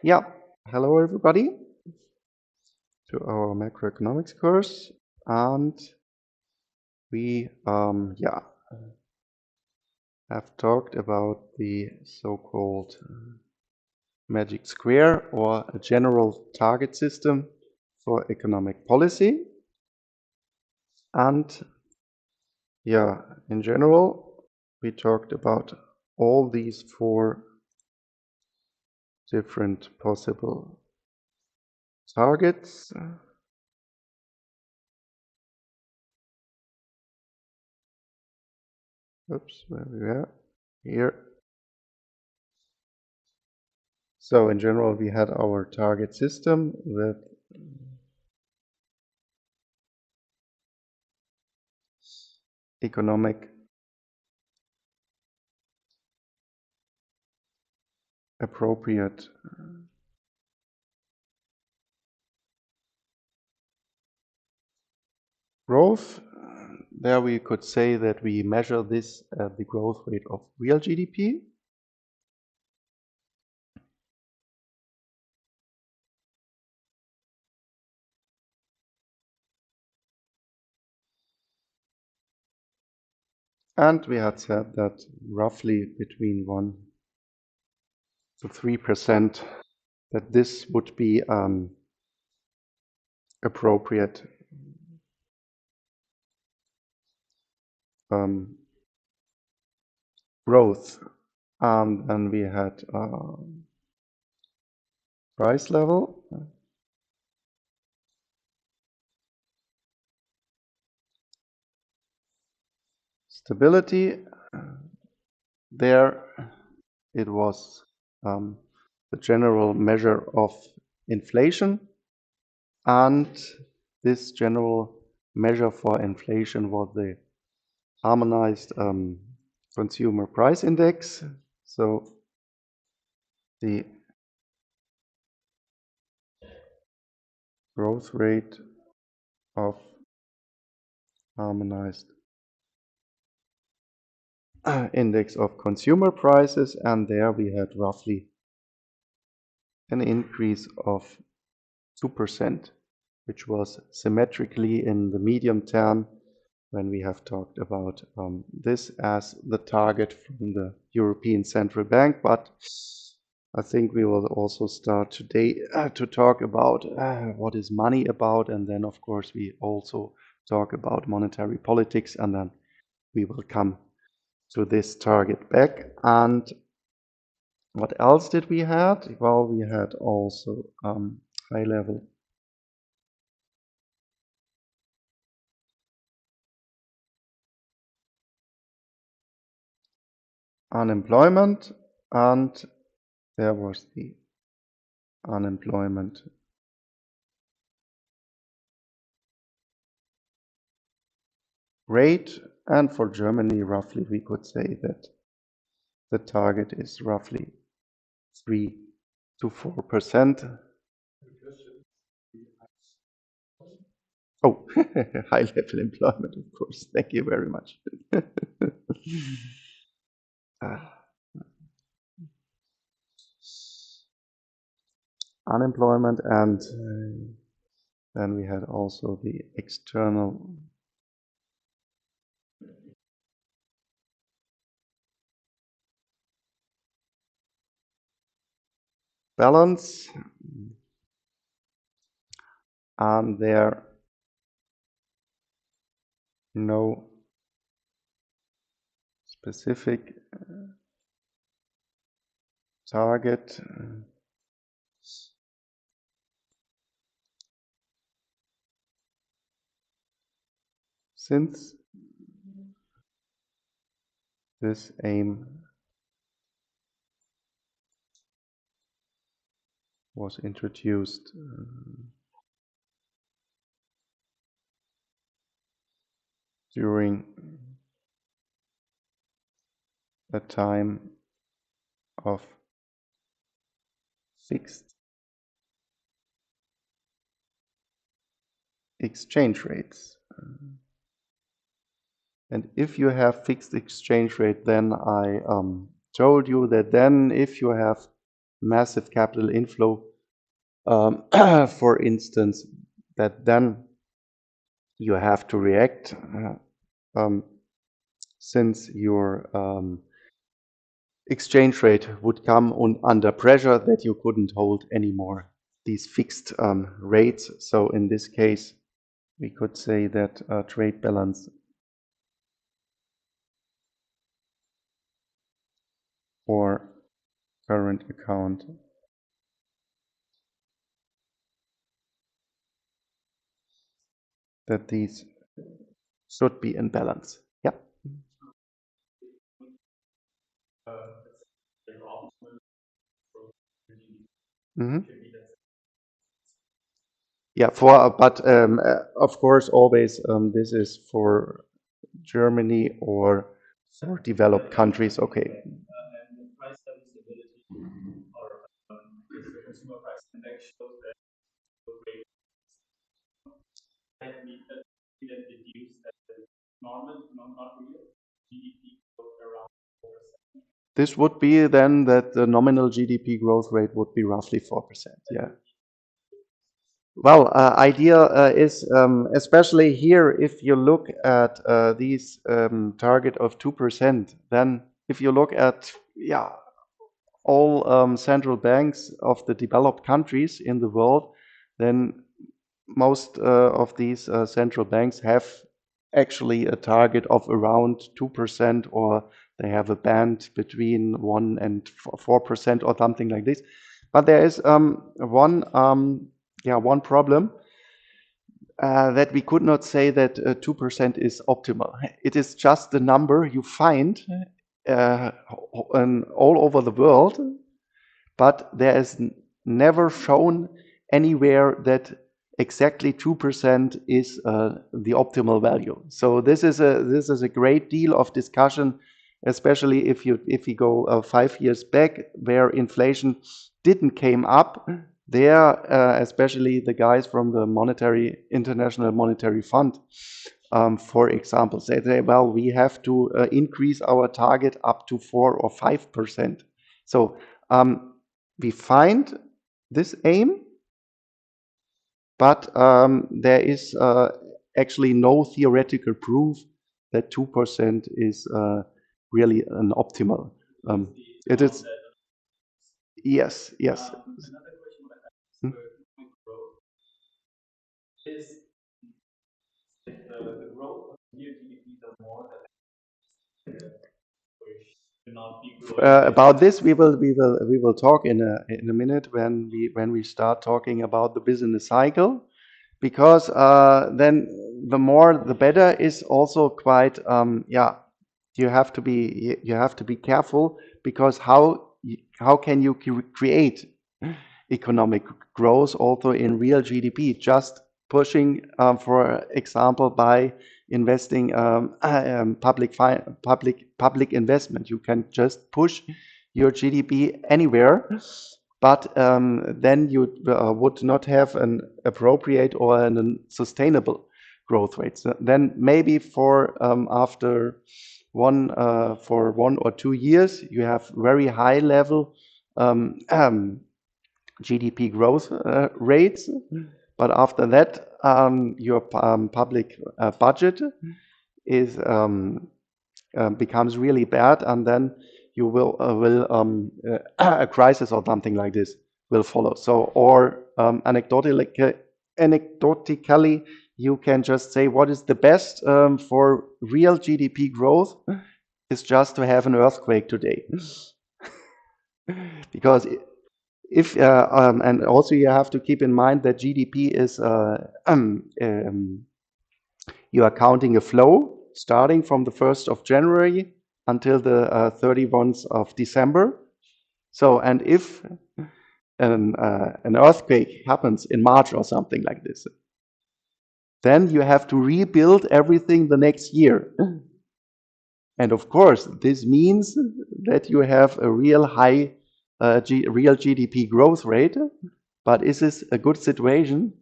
Yeah, hello everybody to our macroeconomics course, and we have talked about the so-called magic square, or a general target system for economic policy. And yeah, in general, we talked about all these four different possible targets. Oops, where we are here. So in general, we had our target system with economic appropriate growth. There we could say that we measure this at the growth rate of real GDP. And we had said that roughly between 1 to 3%, that this would be appropriate growth. And we had price level. Stability. There it was the general measure of inflation, and this general measure for inflation was the harmonized consumer price index. So the growth rate of harmonized index of consumer prices, and there we had roughly an increase of 2%, which was symmetrically in the medium term when we have talked about this as the target from the European Central Bank. But I think we will also start today to talk about what is money about, and then of course we also talk about monetary politics, and then we will come to this target back. And what else did we had? Well, we had also high level unemployment, and there was the unemployment rate. And for Germany, roughly, we could say that the target is roughly 3 to 4%. Oh, high level employment, of course. Thank you very much. Unemployment, and then we had also the external balance, and there no specific target since this aim was introduced during a time of fixed exchange rates. And if you have fixed exchange rate, then I told you that then if you have massive capital inflow, for instance, that then you have to react, um, since your exchange rate would come under pressure that you couldn't hold anymore these fixed rates. So in this case, we could say that trade balance or current account, that these should be in balance. Yeah. Mm-hmm. Yeah, but of course, always this is for Germany or for developed countries. Okay. This would be then that the nominal GDP growth rate would be roughly 4%. Yeah. Well, idea is especially here, if you look at these target of 2%, then if you look at, yeah, all central banks of the developed countries in the world, then most of these central banks have actually a target of around 2%, or they have a band between 1 and 4% or something like this. But there is one problem, that we could not say that 2% is optimal. It is just the number you find uh, all over the world, but there is never shown anywhere that exactly 2% is the optimal value. So this is a great deal of discussion, especially if you go 5 years back, where inflation didn't came up. There, especially the guys from the International Monetary Fund, for example, say, well, we have to increase our target up to 4 or 5%. So we find this aim, but there is actually no theoretical proof that 2% is really an optimal. It is, yes, yes. Hmm? About this, we will talk in a minute when we start talking about the business cycle, because then the more the better is also quite, yeah, you have to be careful, because how can you create economic growth also in real GDP, just pushing, for example, by investing, public investment. You can just push your GDP anywhere, but then you would not have an appropriate or an sustainable growth rate. So then maybe after for 1 or 2 years, you have very high level GDP growth rates, but after that, your public budget is becomes really bad, and then you will a crisis or something like this will follow. So, or anecdotically, you can just say what is the best for real GDP growth is just to have an earthquake today, because if and also you have to keep in mind that GDP is you are counting a flow starting from the 1st of January until the 31st of December. So, and if an earthquake happens in March or something like this, then you have to rebuild everything the next year. And of course, this means that you have a real high real GDP growth rate. But is this a good situation?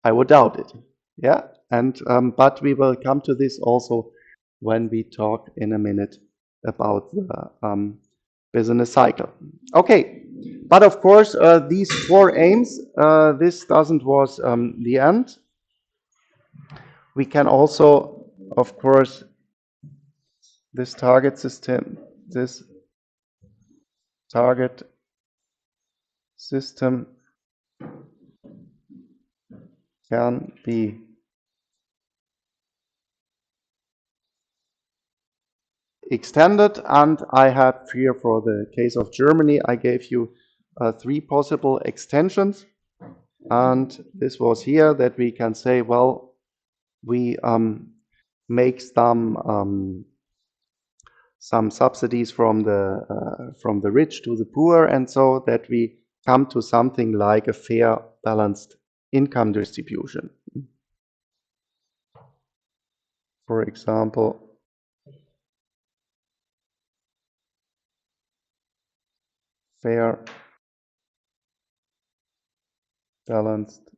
I would doubt it. Yeah, and but we will come to this also when we talk in a minute about the business cycle. Okay, but of course, these four aims, this doesn't was the end. We can also, of course, this target system can be extended, and I had here for the case of Germany, I gave you three possible extensions, and this was here that we can say, well, we make some subsidies from the rich to the poor, and so that we come to something like a fair, balanced income distribution. For example, fair, balanced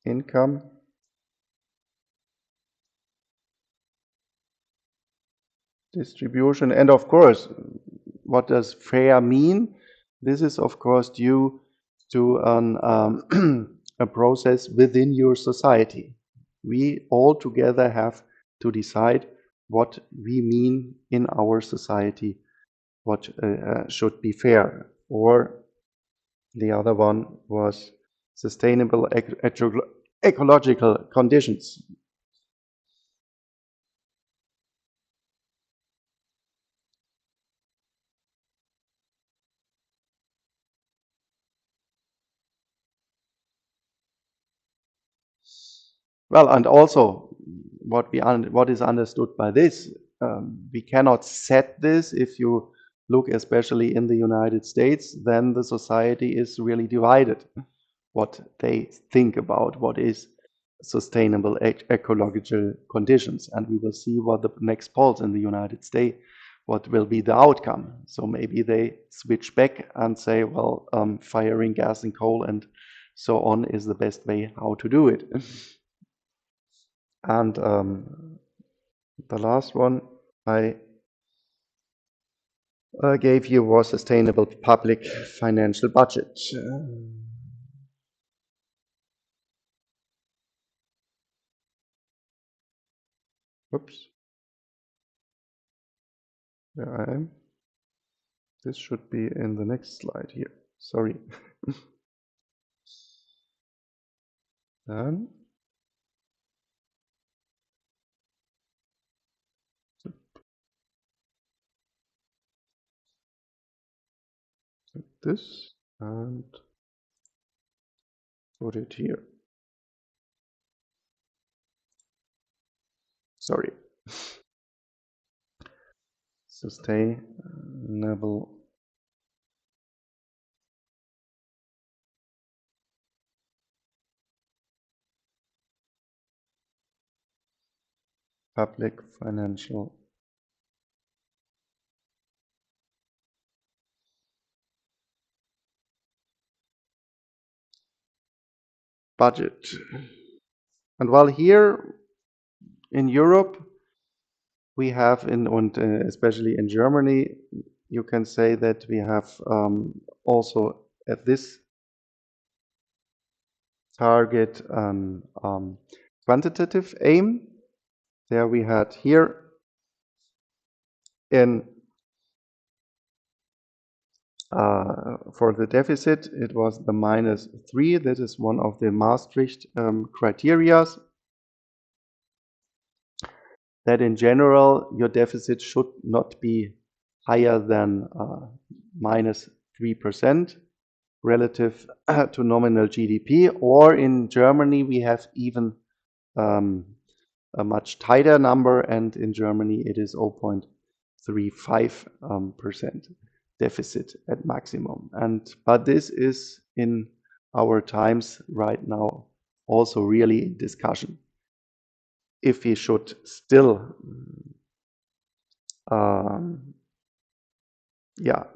income distribution. And of course, what does fair mean? This is of course due to a process within your society. We all together have to decide what we mean in our society, what should be fair. Or the other one was sustainable ecological conditions. Well, and also what is understood by this, we cannot set this. If you look especially in the United States, then the society is really divided. What they think about what is sustainable ecological conditions, and we will see what the next polls in the United States, what will be the outcome. So maybe they switch back and say, well, firing gas and coal and so on is the best way how to do it. And the last one I gave you was sustainable public financial budget. Oops, there I am. This should be in the next slide here. Sorry. Then this and put it here. Sorry. Sustainable public financial budget. And while here in Europe, we have especially in Germany, you can say that we have also at this target quantitative aim. There we had here in for the deficit, it was the -3. That is one of the Maastricht criteria. That in general, your deficit should not be higher than -3% relative to nominal GDP. Or in Germany, we have even a much tighter number, and in Germany it is 0.35% deficit at maximum. But this is in our times right now also really in discussion. If we should still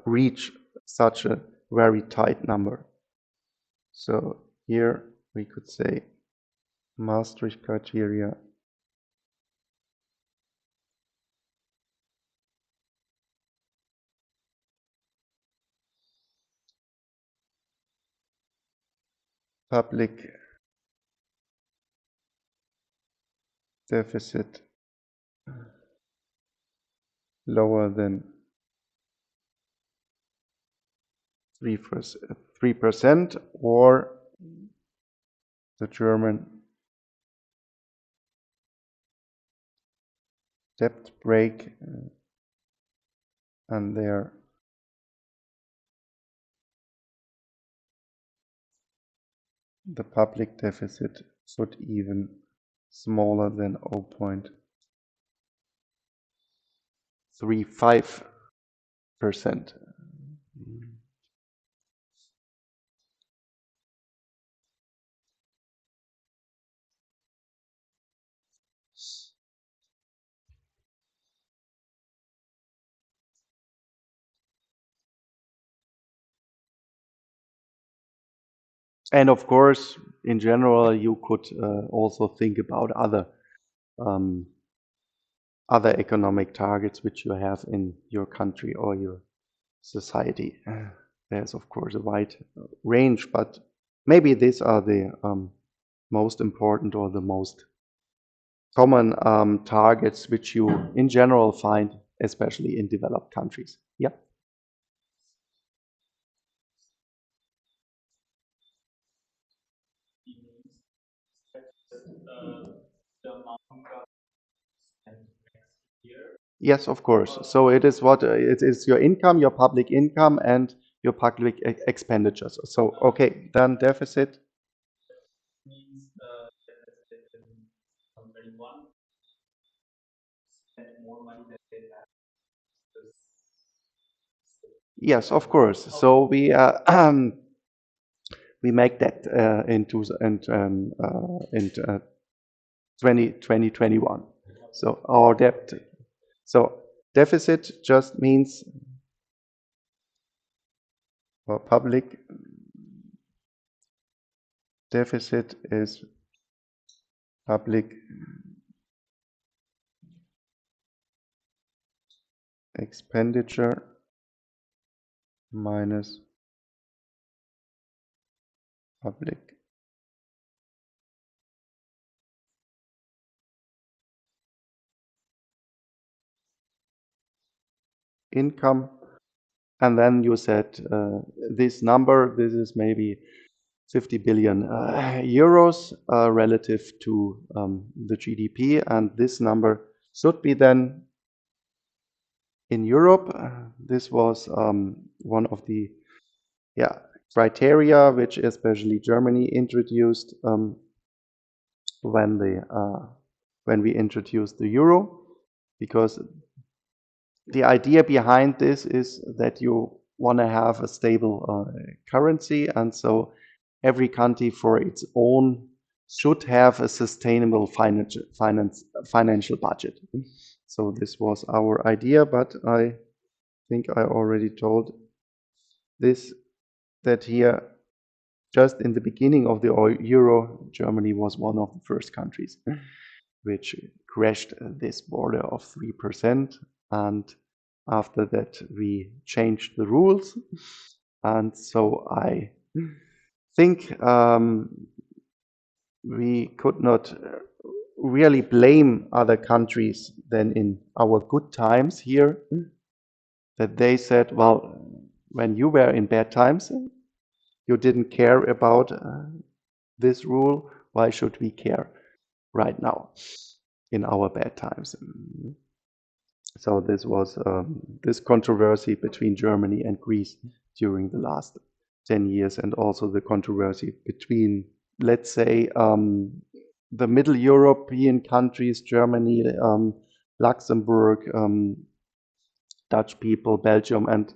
reach such a very tight number. So here we could say Maastricht criteria public deficit lower than 3%, or the German debt break, and there the public deficit should even smaller than 0.35%. And of course, in general, you could also think about um, other economic targets which you have in your country or your society. There's of course a wide range, but maybe these are the most important or the most common targets which you in general find, especially in developed countries. Yeah. Yes, of course. So it is what it is your income, your public income, and your public expenditures. So okay, then deficit. Yes, of course. So we we make that into in 2021. So our debt. So deficit just means our public deficit is public expenditure minus public income. And then you said this number, this is maybe 50 billion euros relative to the GDP. And this number should be then in Europe. This was one of the criteria which especially Germany introduced when when we introduced the euro, because the idea behind this is that you want to have a stable currency, and so every country for its own should have a sustainable financial budget. So this was our idea, but I think I already told this, that here just in the beginning of the euro, Germany was one of the first countries which crashed this border of 3%. And after that, we changed the rules. And so I think we could not really blame other countries than in our good times here, that they said, well, when you were in bad times, you didn't care about this rule. Why should we care right now in our bad times? So this was this controversy between Germany and Greece during the last 10 years, and also the controversy between, let's say, the Middle European countries, Germany, Luxembourg, Dutch people, Belgium, and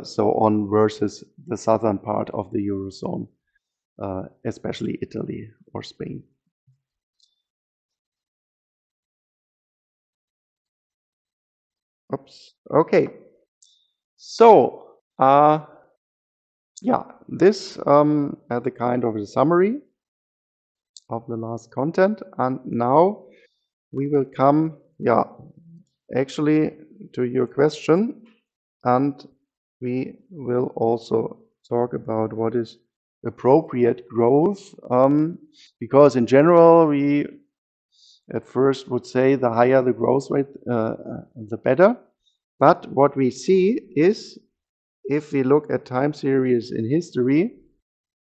so on, versus the southern part of the Eurozone, especially Italy or Spain. Oops. Okay. So, yeah, this the kind of a summary of the last content, and now we will come, actually to your question, and we will also talk about what is appropriate growth, because in general we at first would say the higher the growth rate, the better. But what we see is, if we look at time series in history,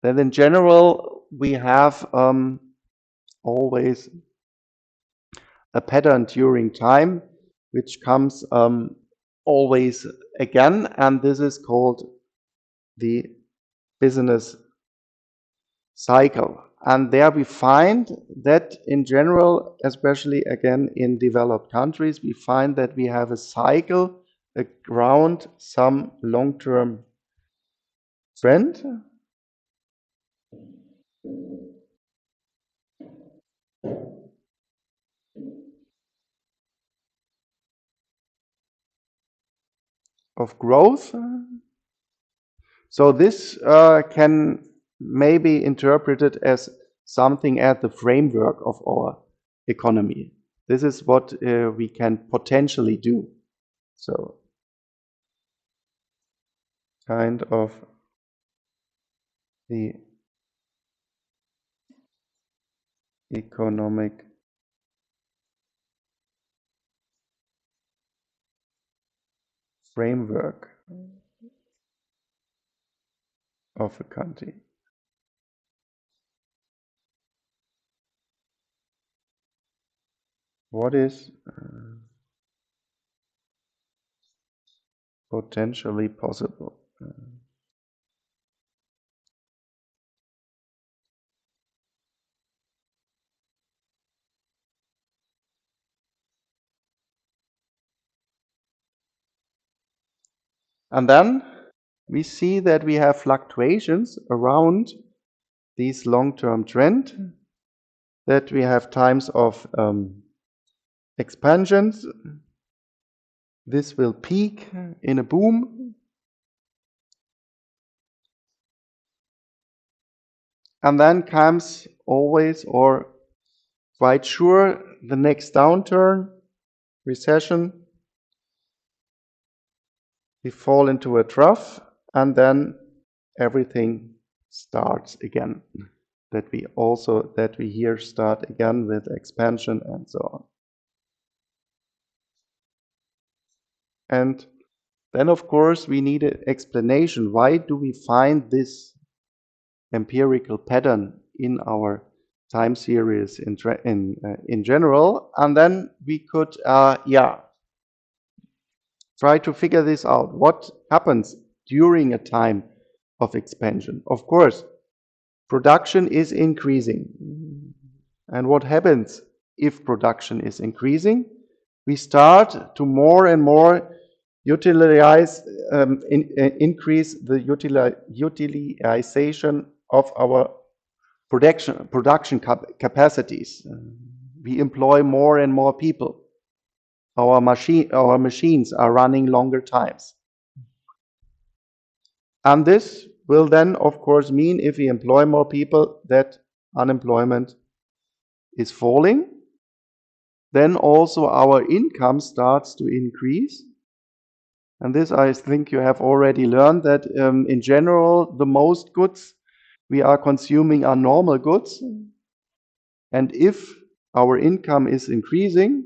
then in general we have always a pattern during time, which comes always again, and this is called the business cycle. And there we find that in general, especially again in developed countries, we find that we have a cycle around some long-term trend of growth. So this can maybe interpreted as something at the framework of our economy. This is what we can potentially do. So kind of the economic framework of a country. What is potentially possible? And then we see that we have fluctuations around these long-term trend, that we have times of expansions. This will peak in a boom, and then comes always, or quite sure, the next downturn, recession. We fall into a trough, and then everything starts again. That we here start again with expansion and so on. And then, of course, we need an explanation. Why do we find this empirical pattern in our time series in general? And then we could, try to figure this out. What happens during a time of expansion? Of course, production is increasing. And what happens if production is increasing? We start to more and more increase the utilization of our production capacities. We employ more and more people. Our machines are running longer times. And this will then, of course, mean, if we employ more people, that unemployment is falling. Then also our income starts to increase. And this, I think you have already learned, that in general, the most goods we are consuming are normal goods. And if our income is increasing,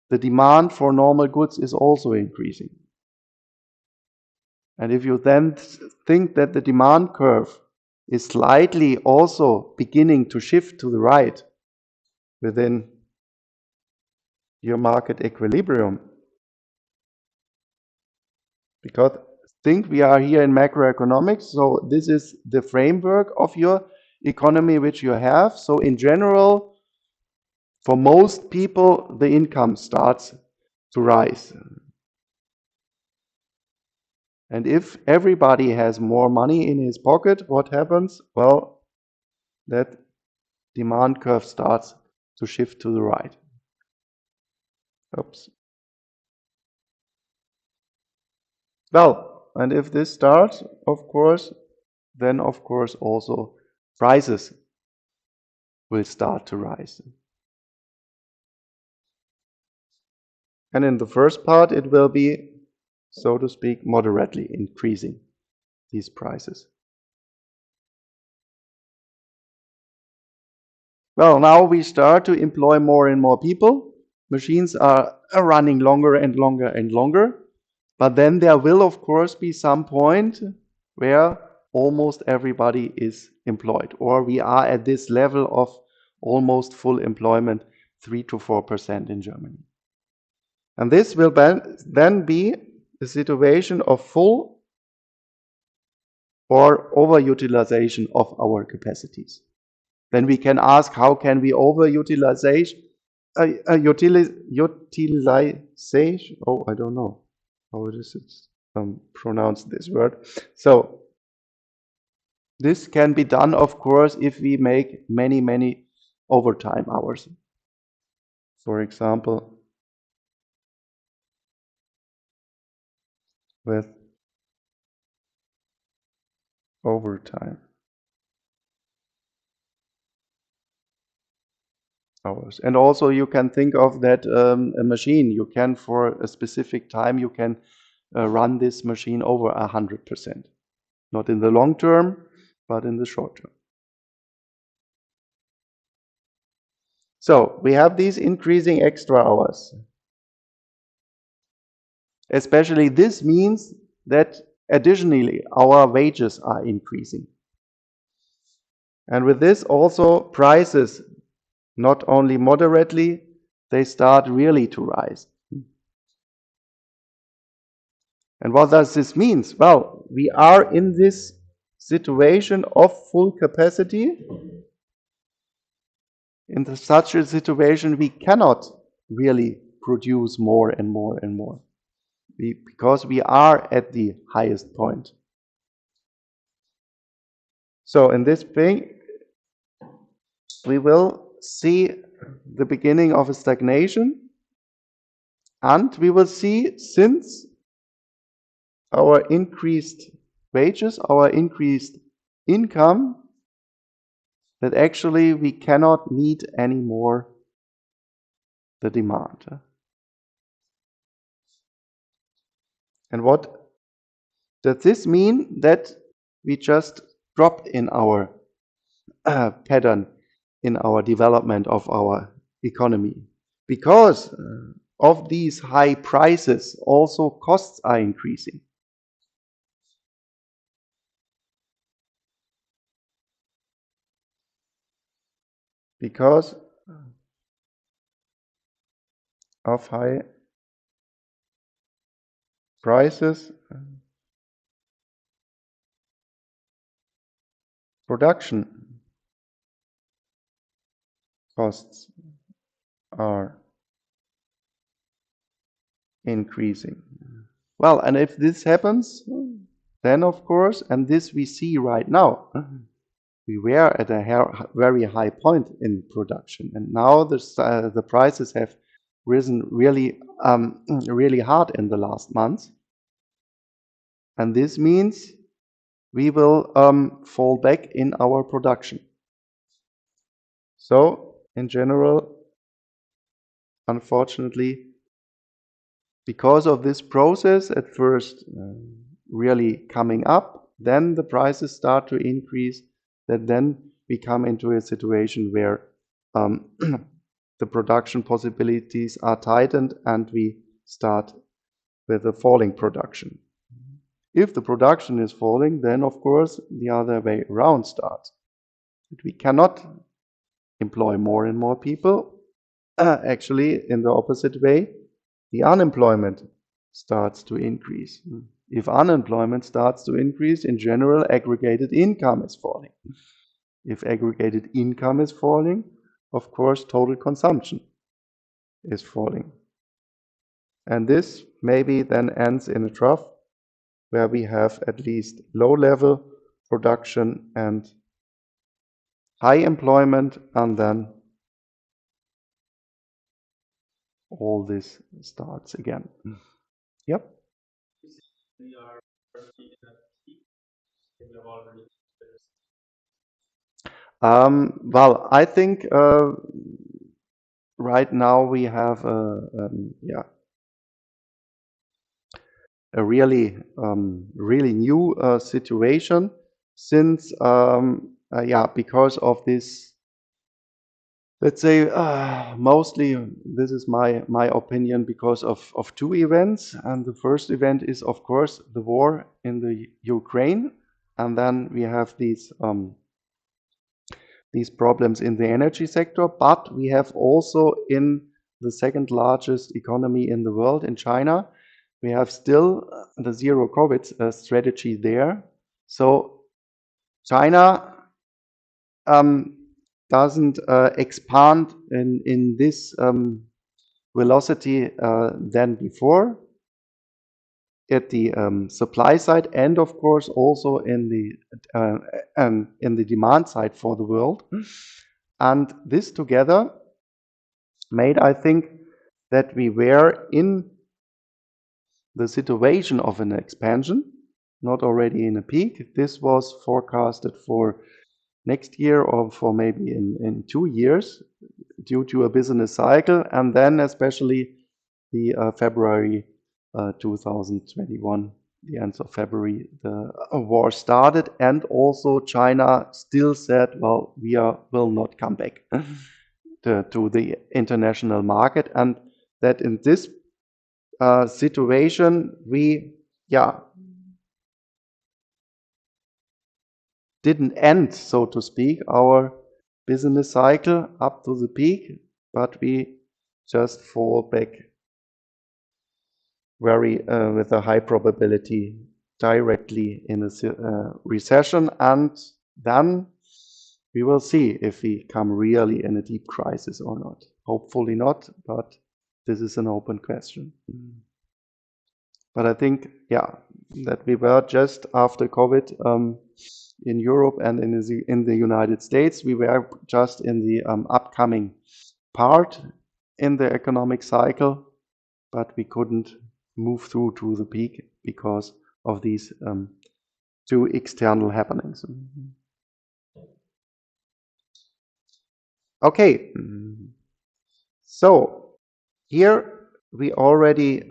the demand for normal goods is also increasing. And if you then think that the demand curve is slightly also beginning to shift to the right within your market equilibrium, because think we are here in macroeconomics, so this is the framework of your economy which you have. So in general, for most people, the income starts to rise. And if everybody has more money in his pocket, what happens? Well, that demand curve starts to shift to the right. Oops. Well, and if this starts, of course, then of course also prices will start to rise. And in the first part, it will be, so to speak, moderately increasing these prices. Well, now we start to employ more and more people. Machines are running longer and longer and longer. But then there will, of course, be some point where almost everybody is employed, or we are at this level of almost full employment, 3 to 4% in Germany. And this will then be a situation of full or overutilization of our capacities. Then we can ask, how can we utilization? Oh, I don't know how it is pronounced, this word. So this can be done, of course, if we make many overtime hours. For example, with overtime hours. And also you can think of that a machine, you can for a specific time, you can run this machine over 100%. Not in the long term, but in the short term. So we have these increasing extra hours. Especially this means that additionally our wages are increasing. And with this also prices, not only moderately, they start really to rise. And what does this mean? Well, we are in this situation of full capacity. In such a situation, we cannot really produce more and more and more, because we are at the highest point. So in this thing, we will see the beginning of a stagnation, and we will see, since our increased wages, our increased income, that actually we cannot meet anymore the demand. And what does this mean? That we just drop in our pattern, in our development of our economy. Because of these high prices, also costs are increasing. Because of high prices, production costs are increasing. Well, and if this happens, then of course, and this we see right now, we were at a very high point in production, and now the prices have risen really hard in the last months, and this means we will fall back in our production. So in general, unfortunately, because of this process at first really coming up, then the prices start to increase, that then we come into a situation where the production possibilities are tightened and we start with a falling production. If the production is falling, then of course the other way around starts. But we cannot employ more and more people. Actually, in the opposite way, the unemployment starts to increase. If unemployment starts to increase, in general, aggregated income is falling. If aggregated income is falling, of course, total consumption is falling. And this maybe then ends in a trough where we have at least low-level production and high employment, and then all this starts again. Yep. Well, I think right now we have a really new situation, since because of this let's say mostly this is my opinion because of two events. And the first event is, of course, the war in the Ukraine. And then we have these problems in the energy sector. But we have also in the second largest economy in the world, in China, we have still the zero COVID strategy there. So China um, doesn't expand in this velocity than before at the supply side, and of course also in the demand side for the world. And this together made, I think, that we were in the situation of an expansion, not already in a peak. This was forecasted for next year or for maybe in 2 years due to a business cycle, and then especially the February 2021, the end of February, the war started, and also China still said, well, will not come back to the international market, and that in this situation we didn't end, so to speak, our business cycle up to the peak, but we just fall back very with a high probability directly in a recession, and then we will see if we come really in a deep crisis or not. Hopefully not, but this is an open question. But I think, that we were just after COVID in Europe and in the United States. We were just in the upcoming part in the economic cycle, but we couldn't move through to the peak because of these two external happenings. Okay, so here we already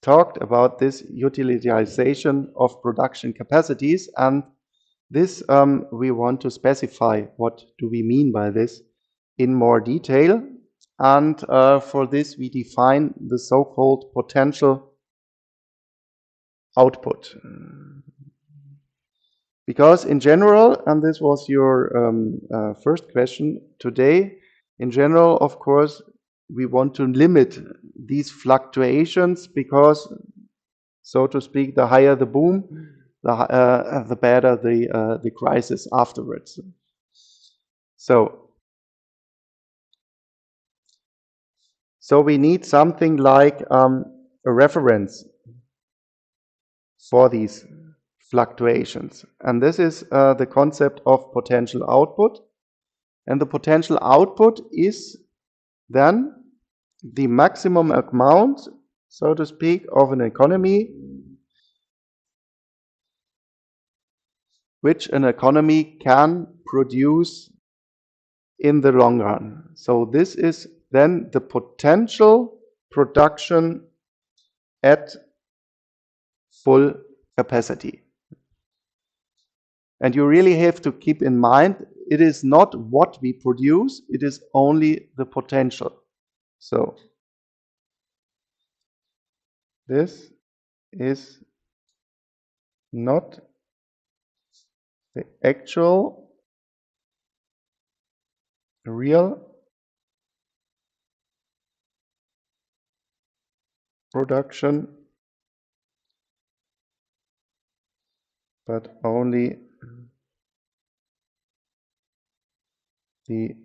talked about this utilization of production capacities, and this we want to specify what do we mean by this in more detail. And for this we define the so-called potential output. Because in general, and this was your first question today, in general, of course, we want to limit these fluctuations because, so to speak, the higher the boom, the better the crisis afterwards. So we need something like a reference for these fluctuations. And this is the concept of potential output. And the potential output is then the maximum amount, so to speak, of an economy which an economy can produce in the long run. So this is then the potential production at full capacity. And you really have to keep in mind, it is not what we produce, it is only the potential. So this is not the actual real production, but only the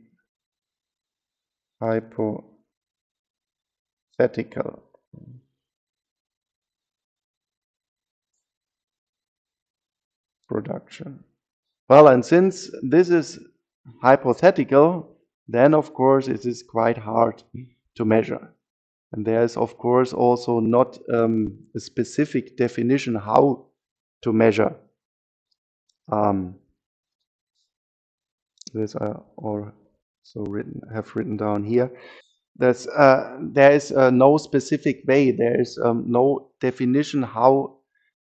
hypothetical production. Well, and since this is hypothetical, then of course it is quite hard to measure. And there is of course also not a specific definition how to measure this. I also have written down here. There is no specific way. There is no definition how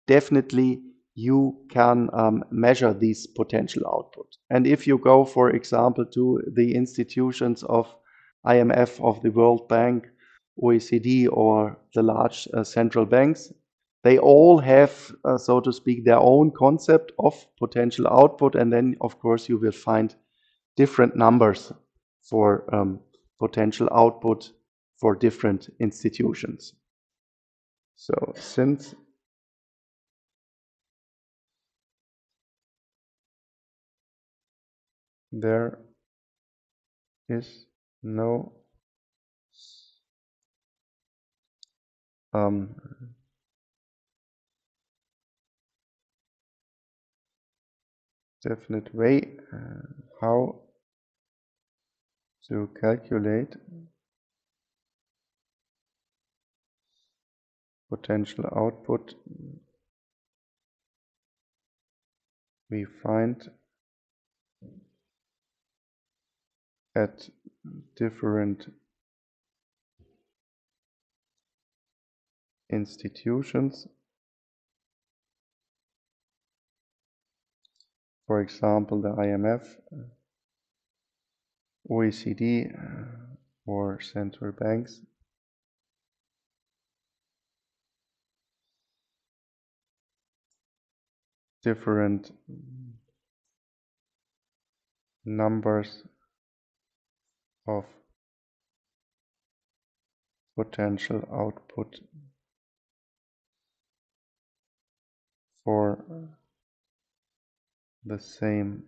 definitely you can measure these potential output. And if you go, for example, to the institutions of IMF, of the World Bank, OECD, or the large central banks, they all have, so to speak, their own concept of potential output. And then, of course, you will find different numbers for potential output for different institutions. So since there is no um, definite way how to calculate potential output, we find at different institutions, for example, the IMF, OECD, or central banks, different numbers of potential output for the same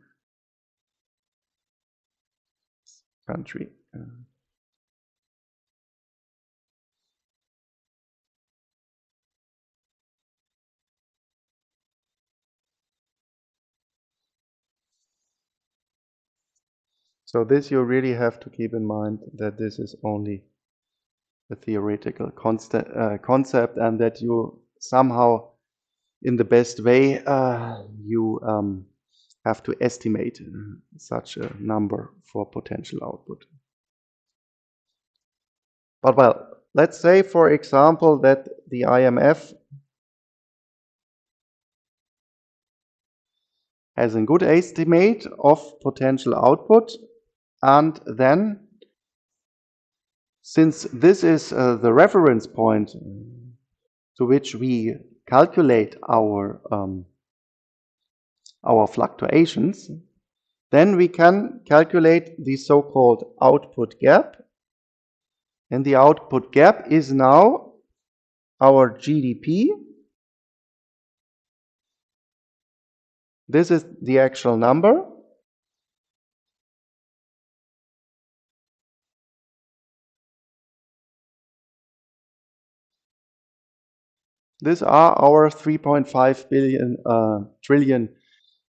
country. So this you really have to keep in mind, that this is only a theoretical concept, and that you somehow, in the best way, you have to estimate such a number for potential output. But well, let's say, for example, that the IMF has a good estimate of potential output, and then, since this is the reference point to which we calculate our fluctuations, then we can calculate the so-called output gap. And the output gap is now our GDP. This is the actual number. These are our 3.5 trillion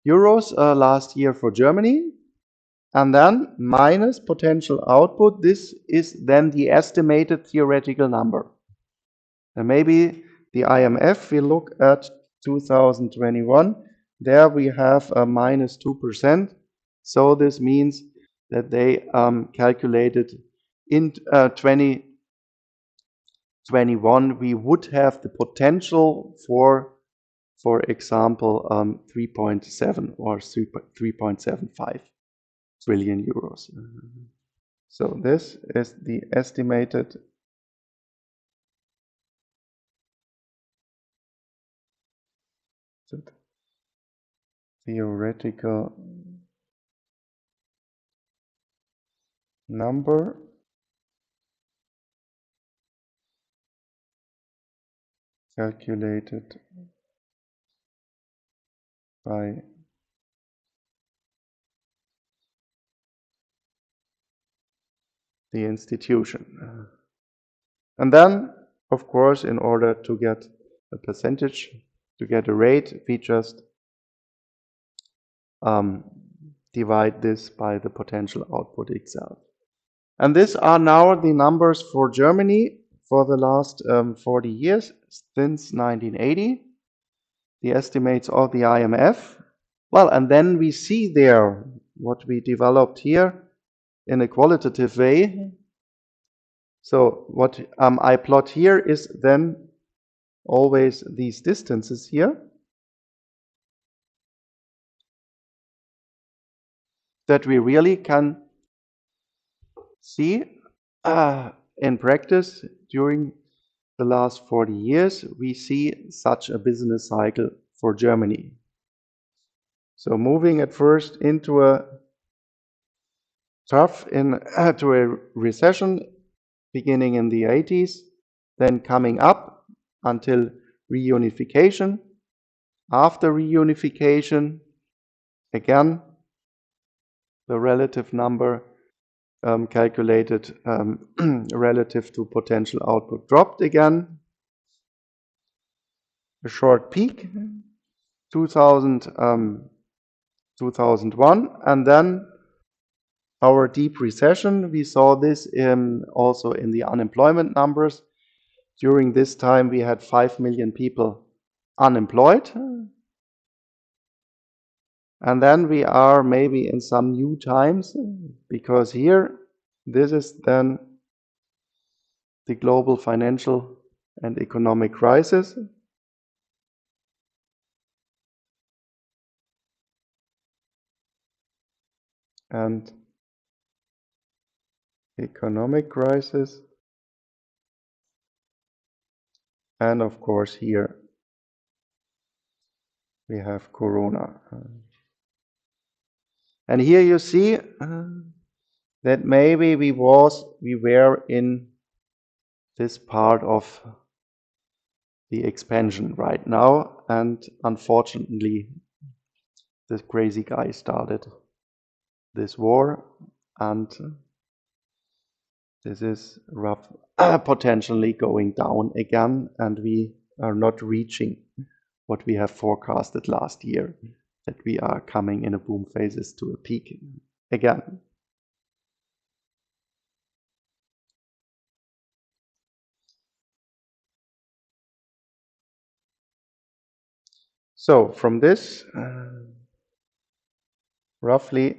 euros last year for Germany. And then minus potential output. This is then the estimated theoretical number. And maybe the IMF, we look at 2021, there we have a minus 2%. So this means that they calculated in 2021, we would have the potential for example, 3.7 or 3.75 trillion euros. So this is the estimated theoretical number calculated by the institution. And then, of course, in order to get a percentage, to get a rate, we just divide this by the potential output itself. And these are now the numbers for Germany for the last 40 years, since 1980, the estimates of the IMF. Well, and then we see there what we developed here in a qualitative way. So what I plot here is then always these distances here. that we really can see in practice during the last 40 years, we see such a business cycle for Germany. So moving at first into a to a recession beginning in the 80s, then coming up until reunification. After reunification, again, the relative number calculated relative to potential output dropped again. A short peak, 2001, and then our deep recession. We saw this also in the unemployment numbers. During this time, we had 5 million people unemployed. And then we are maybe in some new times, because here, this is then the global financial and economic crisis. And economic crisis. And of course, here we have Corona. And here you see that maybe we were in this part of the expansion right now, and unfortunately this crazy guy started this war, and this is rough, potentially going down again, and we are not reaching what we have forecasted last year, that we are coming in a boom phases to a peak again. So from this, roughly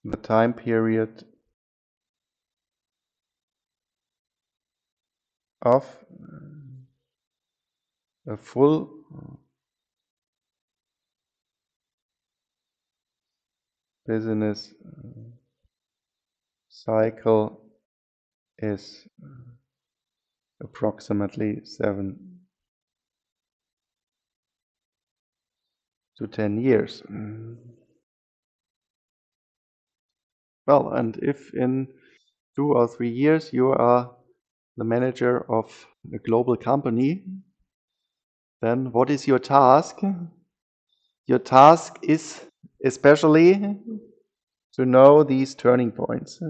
the time period of a full business cycle is approximately 7 to 10 years. Well, and if in 2 or 3 years you are the manager of a global company, then what is your task? Your task is especially to know these turning points.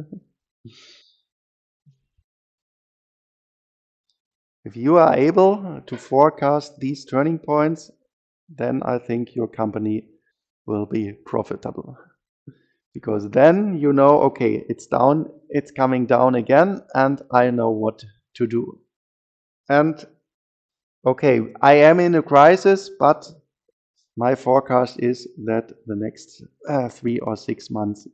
If you are able to forecast these turning points, then I think your company will be profitable. Because then you know, okay, it's down, it's coming down again, and I know what to do. And okay, I am in a crisis, but my forecast is that the next 3 or 6 months,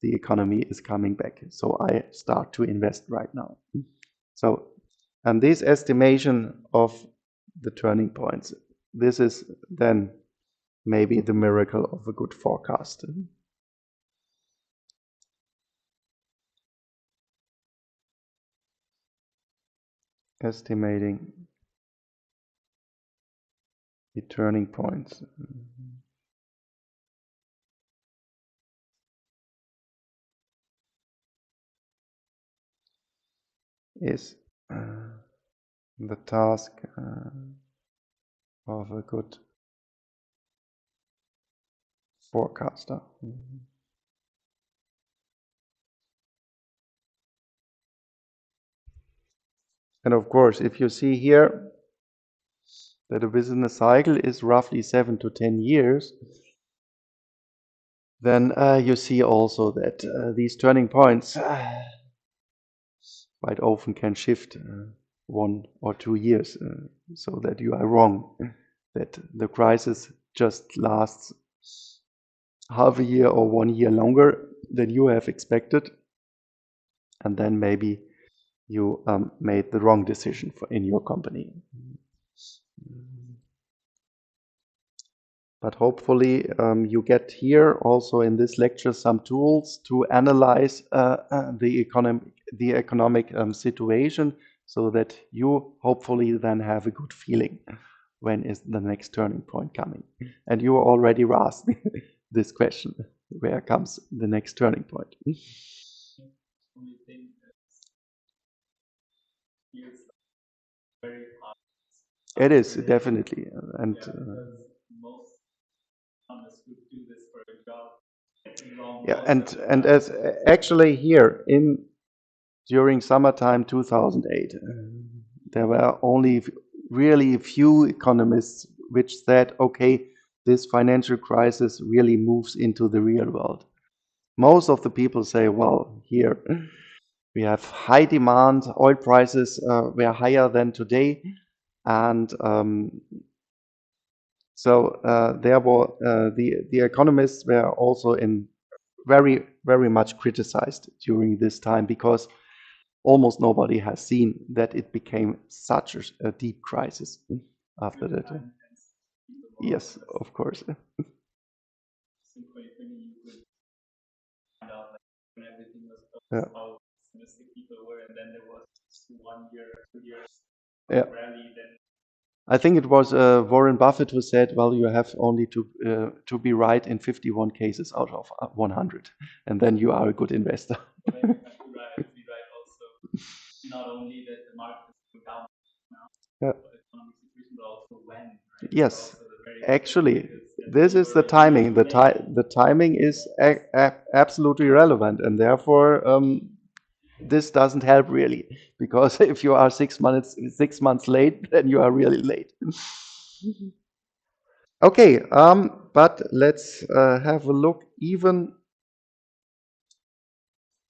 the economy is coming back. So I start to invest right now. So, and this estimation of the turning points, this is then maybe the miracle of a good forecast. Estimating the turning points. Is the task of a good forecaster. And of course, if you see here that a business cycle is roughly 7 to 10 years, then you see also that these turning points quite often can shift 1 or 2 years, so that you are wrong, that the crisis just lasts half a year or 1 year longer than you have expected, and then maybe you made the wrong decision in your company. But hopefully you get here also in this lecture some tools to analyze the economic situation, so that you hopefully then have a good feeling when is the next turning point coming. And you already asked this question, where comes the next turning point? It is definitely, and yeah, and as actually here in during summertime 2008, there were only really few economists which said, okay, this financial crisis really moves into the real world. Most of the people say, well, here we have high demand, oil prices were higher than today, and so there were the economists were also in very much criticized during this time, because almost nobody has seen that it became such a deep crisis after that. Yes, of course. Yeah. Yeah. I think it was Warren Buffett who said, "Well, you have only to be right in 51 cases out of 100, and then you are a good investor." Yeah. Yes, actually, this is the timing. The timing is absolutely relevant, and therefore this doesn't help really, because if you are 6 months late, then you are really late. Okay, but let's have a look even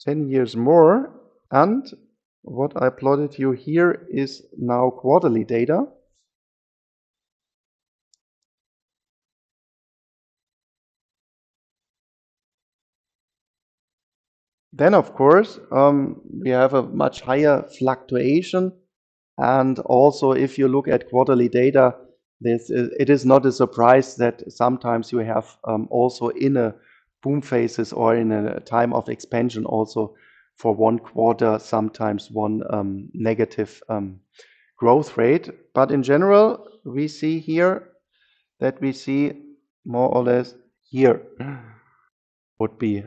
10 years more. And what I plotted you here is now quarterly data. Then, of course, we have a much higher fluctuation. And also, if you look at quarterly data, it is not a surprise that sometimes you have also in a boom phases or in a time of expansion, also for one quarter, sometimes one negative growth rate. But in general, we see here that we see more or less here would be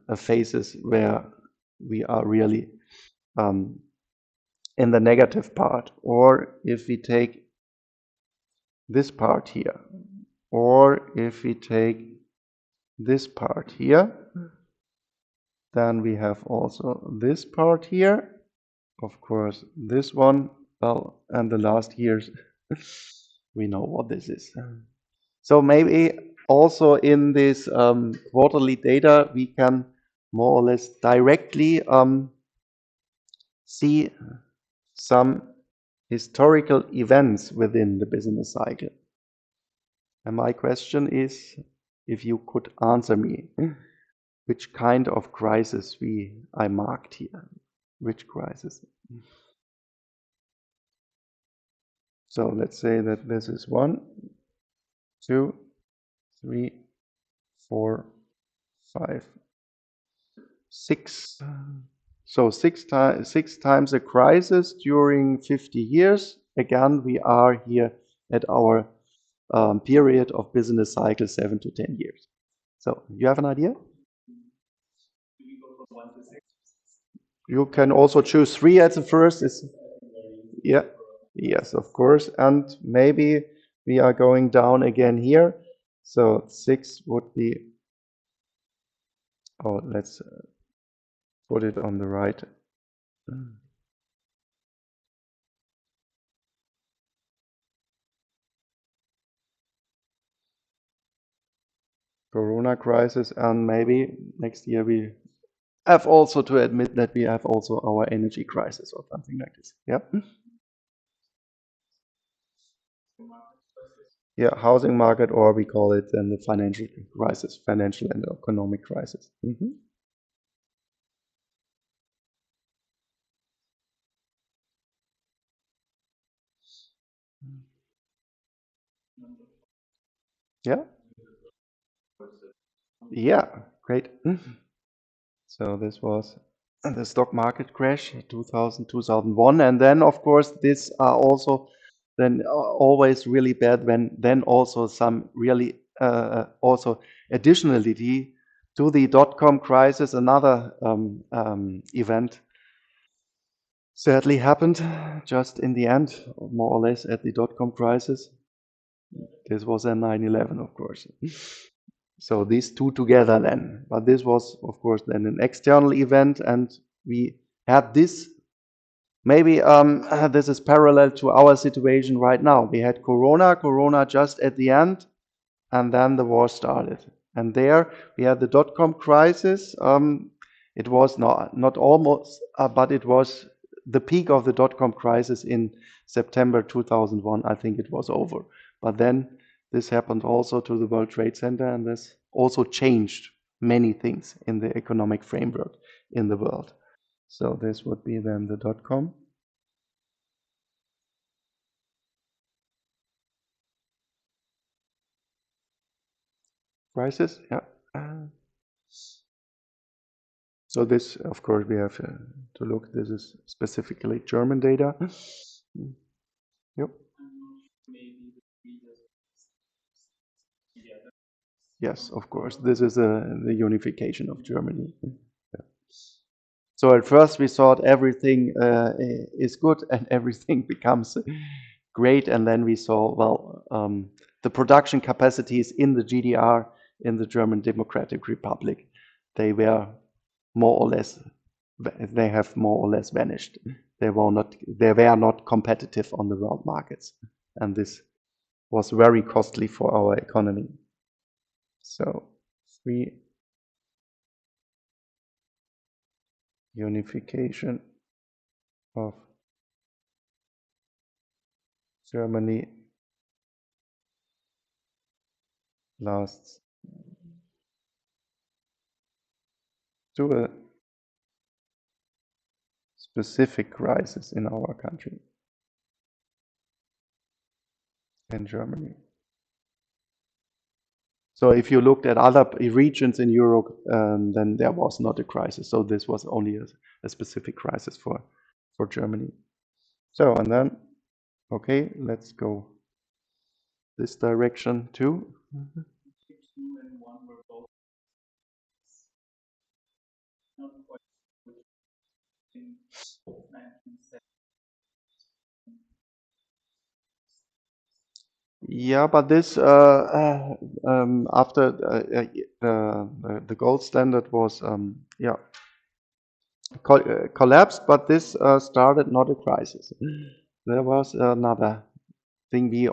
a phases where we are really in the negative part. Or if we take this part here, or if we take this part here, then we have also this part here, of course this one, well, and the last years we know what this is. So maybe also in this quarterly data we can more or less directly see some historical events within the business cycle. And my question is, if you could answer me, which kind of crisis I marked here? Which crisis? So let's say that this is 1, 2, 3, 4, 5, 6. So six times a crisis during 50 years. Again, we are here at our period of business cycle, 7 to 10 years. So you have an idea? You can also choose 3 as the first. Yeah, yes, of course. And maybe we are going down again here. So 6 would be, oh, let's put it on the right. Corona crisis, and maybe next year we have also to admit that we have also our energy crisis or something like this. Yeah. Yeah, housing market, or we call it then the financial crisis, financial and economic crisis. Yeah, yeah, great. So this was the stock market crash 2000, 2001. And then, of course, these are also then always really bad when then also some really also additionality to the dot-com crisis, another event sadly happened just in the end, more or less at the dot-com crisis. This was a 9/11, of course. So these two together then. But this was, of course, then an external event, and we had this. Maybe this is parallel to our situation right now. We had Corona just at the end, and then the war started. And there we had the dot-com crisis. It was not almost, but it was the peak of the dot-com crisis in September 2001. I think it was over. But then this happened also to the World Trade Center, and this also changed many things in the economic framework in the world. So this would be then the dot-com crisis. Yeah. So this, of course, we have to look. This is specifically German data. Yep. Yes, of course. This is the unification of Germany. Yeah. So at first we thought everything is good and everything becomes great, and then we saw, well, the production capacities in the GDR, in the German Democratic Republic, they were more or less, they have more or less vanished. They were not competitive on the world markets, and this was very costly for our economy. So, three, unification of Germany lasts to a specific crisis in our country, in Germany. So if you looked at other regions in Europe, then there was not a crisis. So this was only a specific crisis for Germany. So, and then, okay, let's go this direction too. Yeah, but this after the gold standard was yeah collapsed, but this started not a crisis. There was another thing we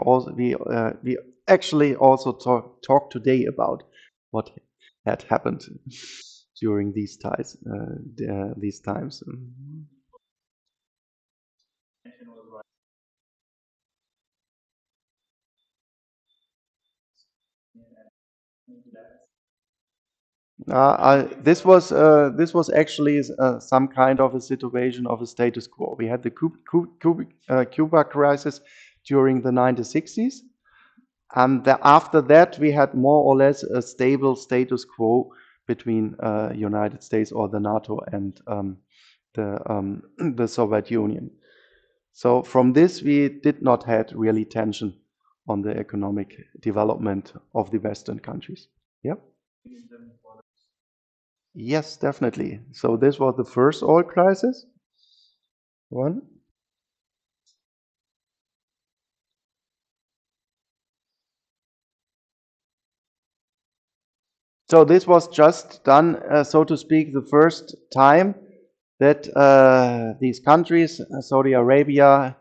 actually also talk today about what had happened during these times. This was actually some kind of a situation of a status quo. We had the Cuba crisis during the 1960s, and after that we had more or less a stable status quo between United States or the NATO and the Soviet Union. So from this we did not had really tension on the economic development of the Western countries. Yeah. Yes, definitely. So this was the first oil crisis. One. So this was just done, so to speak, the first time that these countries, Saudi Arabia,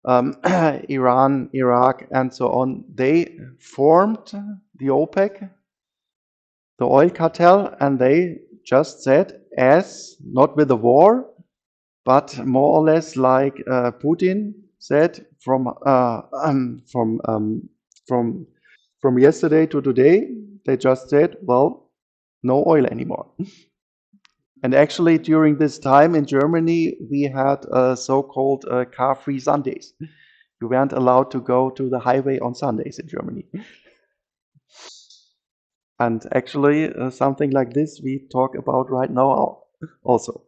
Iran, Iraq, and so on, they formed the OPEC, the oil cartel, and they just said, as not with a war, but more or less like Putin said from yesterday to today, they just said, well, no oil anymore. And actually, during this time in Germany, we had so-called car-free Sundays. You weren't allowed to go to the highway on Sundays in Germany. And actually, something like this we talk about right now also.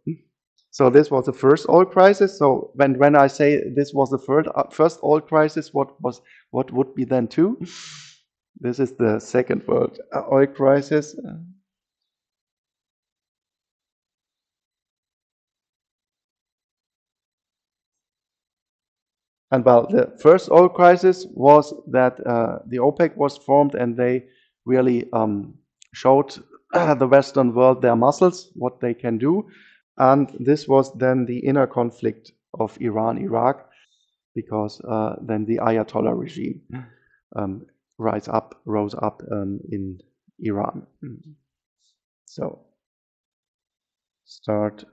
So this was the first oil crisis. So when I say this was the first oil crisis, what would be then two? This is the second world oil crisis. And well, the first oil crisis was that the OPEC was formed and they really showed the Western world their muscles, what they can do. And this was then the inner conflict of Iran-Iraq, because then the Ayatollah regime um, rose up in Iran. So start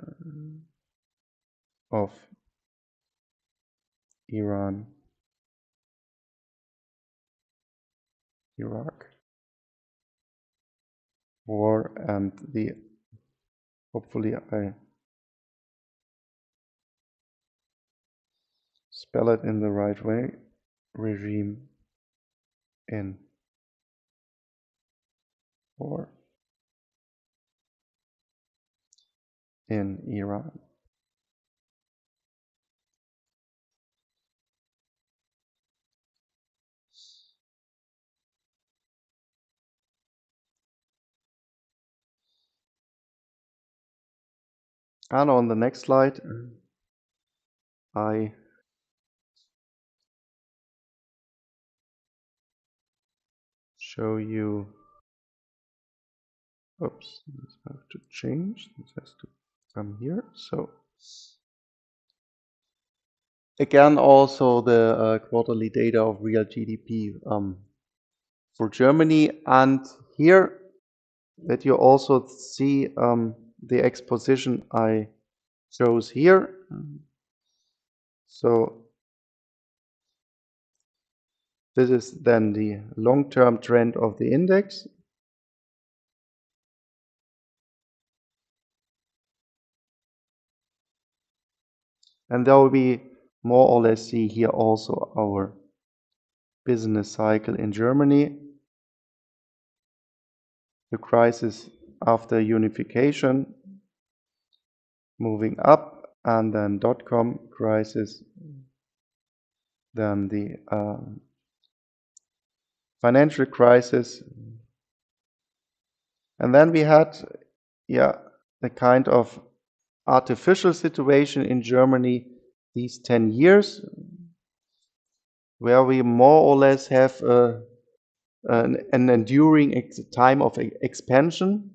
of Iran-Iraq war, and the hopefully I spell it in the right way, regime in war in Iran. And on the next slide, I show you, oops, this has to change, this has to come here. So again, also the quarterly data of real GDP for Germany. And here that you also see the exposition I chose here. So this is then the long-term trend of the index. And there we more or less see here also our business cycle in Germany. The crisis after unification moving up, and then dot-com crisis, then the financial crisis. And then we had, a kind of artificial situation in Germany these 10 years, where we more or less have an enduring time of expansion.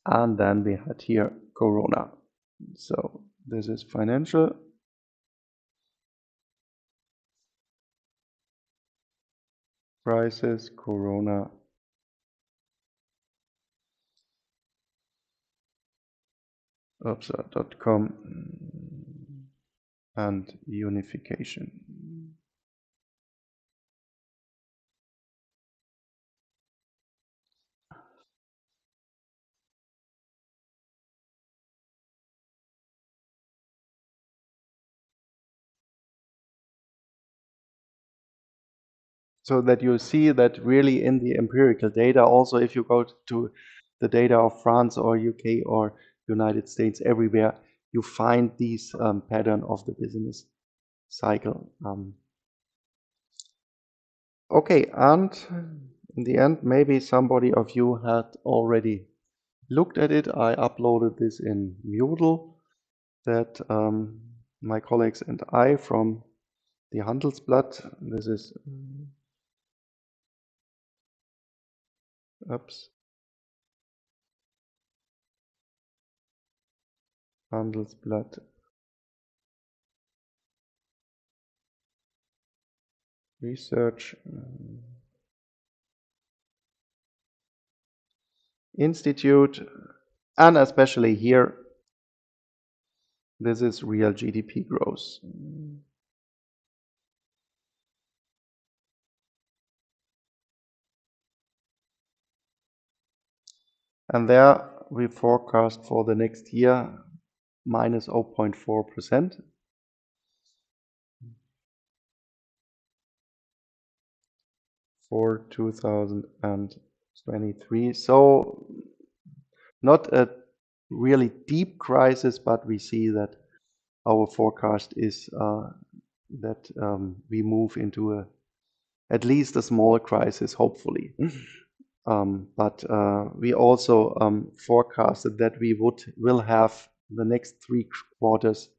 And then we had here Corona. So this is financial crisis, Corona, dot-com, and unification. So that you see that really in the empirical data, also if you go to the data of France or UK or United States, everywhere you find these pattern of the business cycle. Okay, and in the end, maybe somebody of you had already looked at it. I uploaded this in Moodle that my colleagues and I from the Handelsblatt, this is, oops, Handelsblatt Research Institute, and especially here, this is real GDP growth. And there we forecast for the next year minus 0.4%. for 2023. So not a really deep crisis, but we see that our forecast is that we move into at least a small crisis, hopefully. But we also forecasted that we will have the next 3 quarters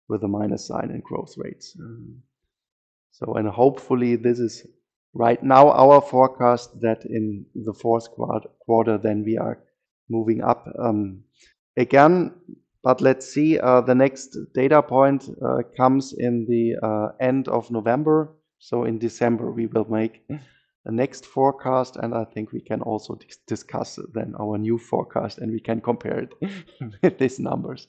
with a minus sign in growth rates. So, and hopefully this is right now our forecast that in the fourth quarter then we are moving up again. But let's see, the next data point comes in the end of November. So in December we will make the next forecast, and I think we can also discuss then our new forecast and we can compare it with these numbers.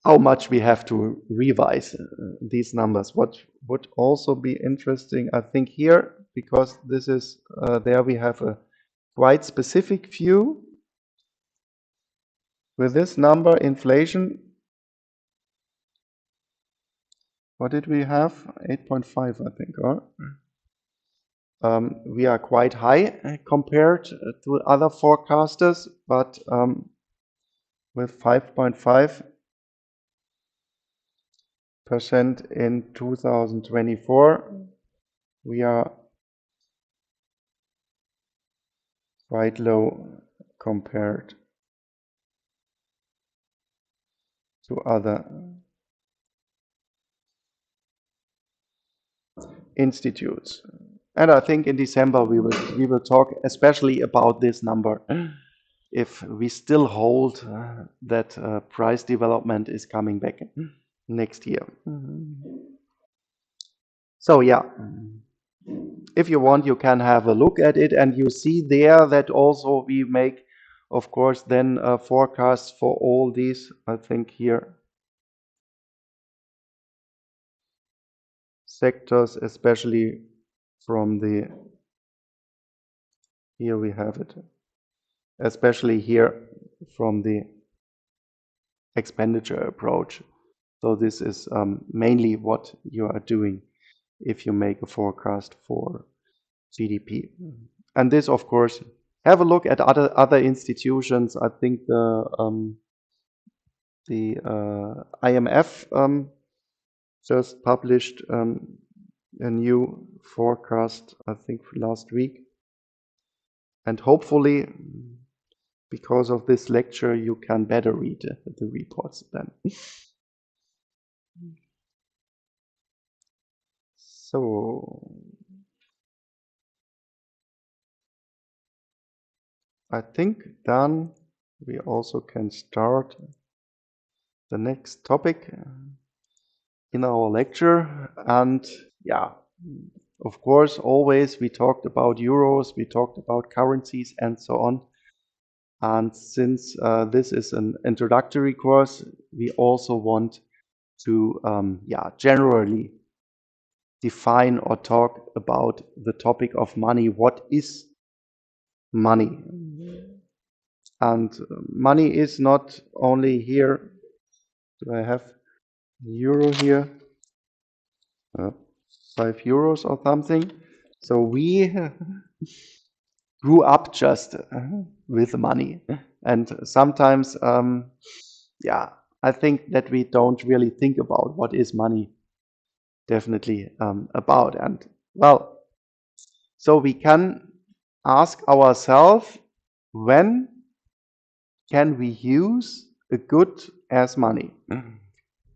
How much we have to revise these numbers. What would also be interesting, I think here, because this is, there we have a quite specific view. With this number, inflation, what did we have? 8.5, I think, or? We are quite high compared to other forecasters, but with 5.5% in 2024, we are quite low compared to other institutes. And I think in December we will talk especially about this number, if we still hold that price development is coming back next year. So yeah, if you want, you can have a look at it, and you see there that also we make, of course, then forecasts for all these, I think here, sectors, especially from the, here we have it, especially here from the expenditure approach. So this is mainly what you are doing if you make a forecast for GDP. And this, of course, have a look at other institutions. I think the IMF just published a new forecast, I think last week. And hopefully, because of this lecture, you can better read the reports then. So I think then we also can start the next topic in our lecture. And yeah, of course, always we talked about euros, we talked about currencies and so on. And since this is an introductory course, we also want to generally define or talk about the topic of money. What is money? And money is not only here. Do I have euro here? 5 euros or something. So we grew up just with money, and sometimes I think that we don't really think about what is money definitely about. And well, so we can ask ourselves, when can we use a good as money?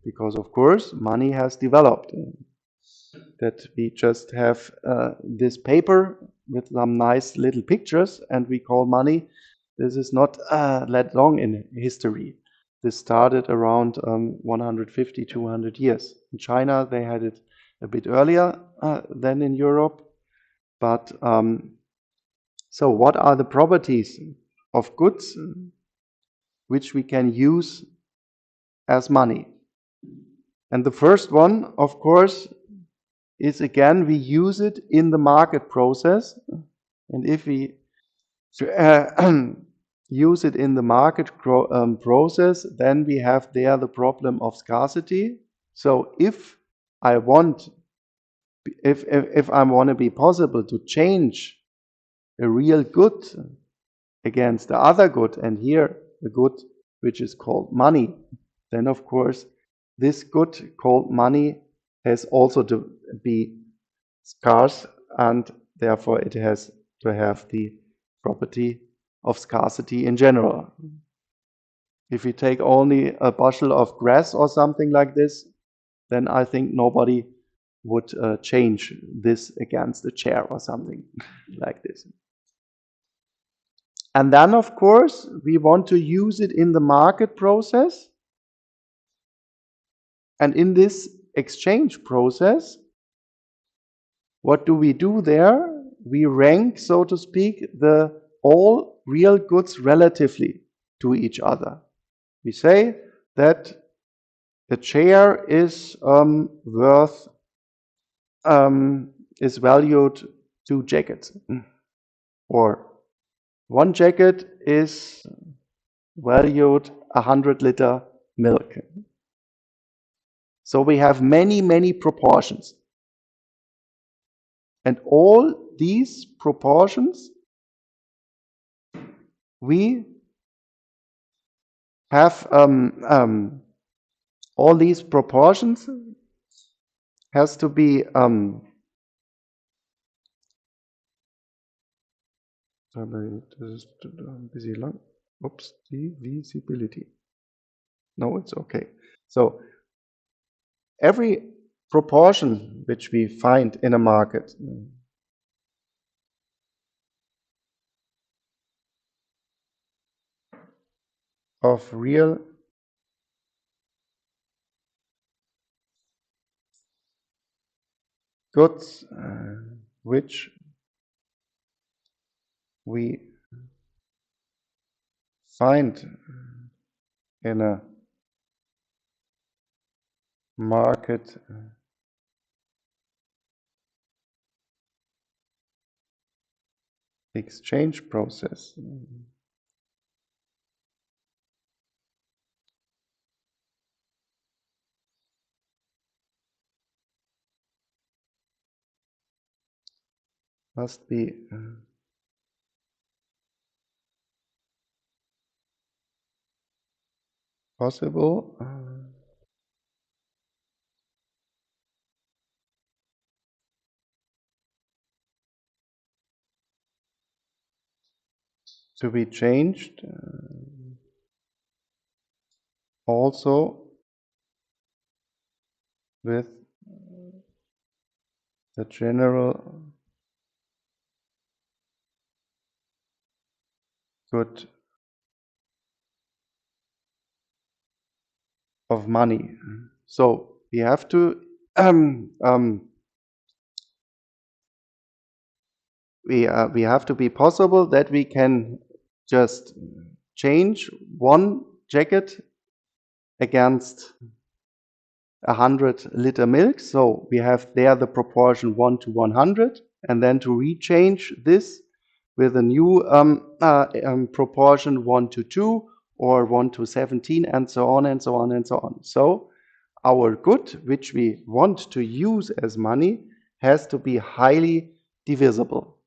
Because of course money has developed, that we just have this paper with some nice little pictures and we call money. This is not that long in history. This started around 150, 200 years. In China, they had it a bit earlier than in Europe. But so what are the properties of goods which we can use as money? And the first one, of course, is again, we use it in the market process. And if we use it in the market process, then we have there the problem of scarcity. So if I want if I want to be possible to change a real good against the other good, and here the good which is called money, then of course this good called money has also to be scarce, and therefore it has to have the property of scarcity in general. If we take only a bushel of grass or something like this, then I think nobody would change this against a chair or something like this. And then, of course, we want to use it in the market process. And in this exchange process, what do we do there? We rank, so to speak, the all real goods relatively to each other. We say that the chair is is valued 2 jackets, or one jacket is valued 100-liter milk. So we have many proportions. And all these proportions we have all these proportions has to be this is busy long. Oops, divisibility. No, it's okay. So every proportion which we find in a market of real goods which we find in a market exchange process must be possible to be changed also with the general good of money. So we have to we have to be possible that we can just change one jacket against 100-liter milk. So we have there the proportion 1 to 100, and then to rechange this with a new proportion 1 to 2 or 1 to 17, and so on and so on and so on. So our good, which we want to use as money, has to be highly divisible.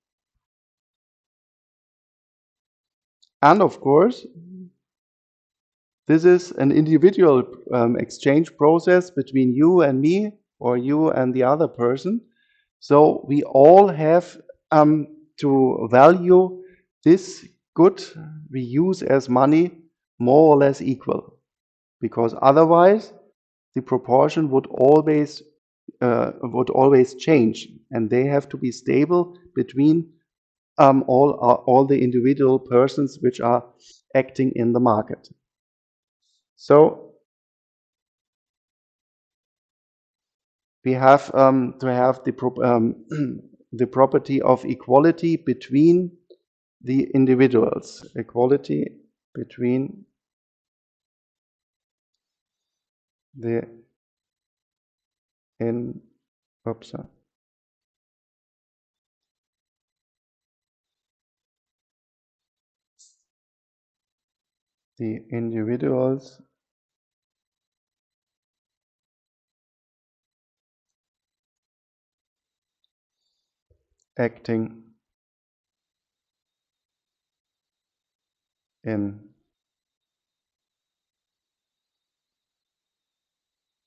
And of course, this is an individual exchange process between you and me, or you and the other person. So we all have to value this good we use as money more or less equal, because otherwise the proportion would always change, and they have to be stable between all the individual persons which are acting in the market. So we have to have the property of equality between the individuals. Equality between the the individuals acting in